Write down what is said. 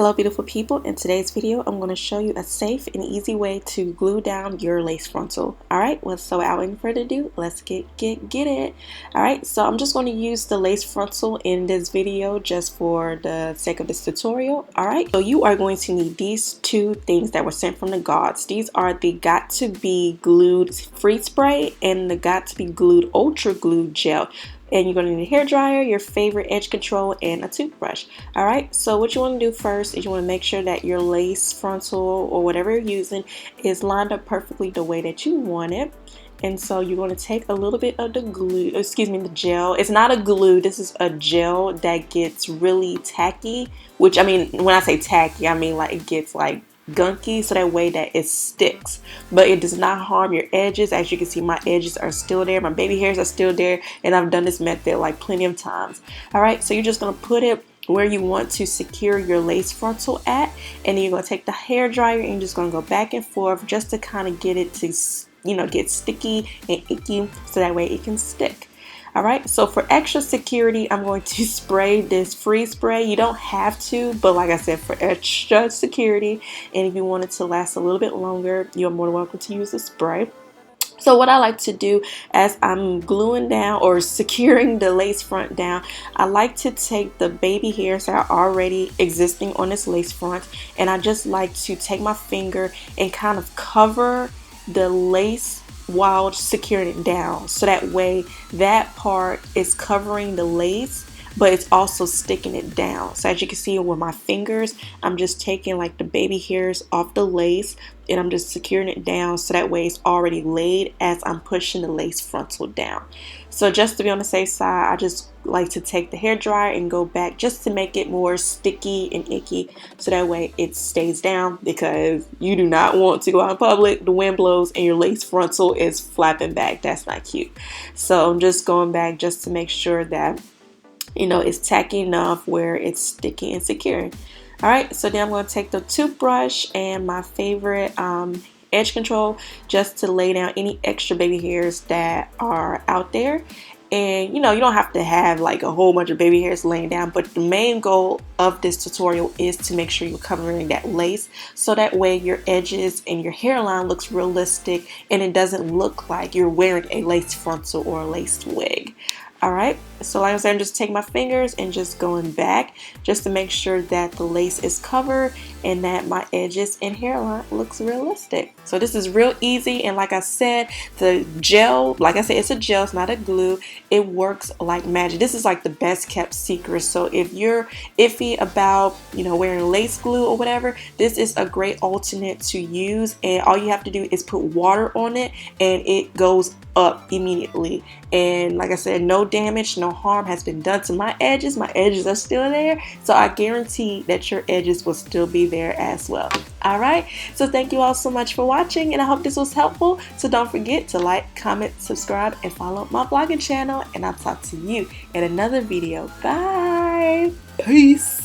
Hello beautiful people, in today's video I'm going to show you a safe and easy way to glue down your lace frontal. Alright, well, so without any further ado, let's get it. Alright, so I'm just going to use the lace frontal in this video just for the sake of this tutorial. Alright, so you are going to need these two things that were sent from the gods. These are the GOT2B glued freeze spray and the GOT2B glued ultra glue gel. And you're going to need a hair dryer, your favorite edge control, and a toothbrush. Alright, so what you want to do first is you want to make sure that your lace frontal or whatever you're using is lined up perfectly the way that you want it. And so you're going to take a little bit of the glue, the gel. It's not a glue, this is a gel that gets really tacky, which I mean, when I say tacky, I mean like it gets like gunky, so that way that it sticks, but it does not harm your edges. As you can see, my edges are still there, my baby hairs are still there, and I've done this method like plenty of times. Alright, so you're just going to put it where you want to secure your lace frontal at, and then you're going to take the hair dryer and you're just going to go back and forth just to kind of get it to, you know, get sticky and icky, so that way it can stick. Alright, so for extra security, I'm going to spray this freeze spray. You don't have to, but like I said, for extra security, and if you want it to last a little bit longer, you're more than welcome to use the spray. So what I like to do as I'm gluing down or securing the lace front down, I like to take the baby hairs that are already existing on this lace front, and I just like to take my finger and kind of cover the lace while securing it down, so that way that part is covering the lace, but it's also sticking it down. So as you can see with my fingers, I'm just taking like the baby hairs off the lace and I'm just securing it down, so that way it's already laid as I'm pushing the lace frontal down. So just to be on the safe side, I just like to take the hair dryer and go back just to make it more sticky and icky, so that way it stays down, because you do not want to go out in public, the wind blows, and your lace frontal is flapping back. That's not cute. So I'm just going back just to make sure that, you know, it's tacky enough where it's sticky and secure. Alright, so then I'm going to take the toothbrush and my favorite edge control just to lay down any extra baby hairs that are out there. And you know, you don't have to have like a whole bunch of baby hairs laying down, but the main goal of this tutorial is to make sure you're covering that lace, so that way your edges and your hairline looks realistic and it doesn't look like you're wearing a lace frontal or a lace wig. Alright, so like I said, I'm just taking my fingers and just going back just to make sure that the lace is covered and that my edges and hairline looks realistic. So this is real easy, and like I said, the gel, like I said, it's a gel, it's not a glue. It works like magic. This is like the best kept secret. So if you're iffy about, you know, wearing lace glue or whatever, this is a great alternate to use, and all you have to do is put water on it and it goes up immediately. And like I said, no damage, no harm has been done to my edges. My edges are still there, so I guarantee that your edges will still be there as well. Alright, so thank you all so much for watching, and I hope this was helpful. So don't forget to like, comment, subscribe, and follow my blogging channel, and I'll talk to you in another video. Bye! Peace!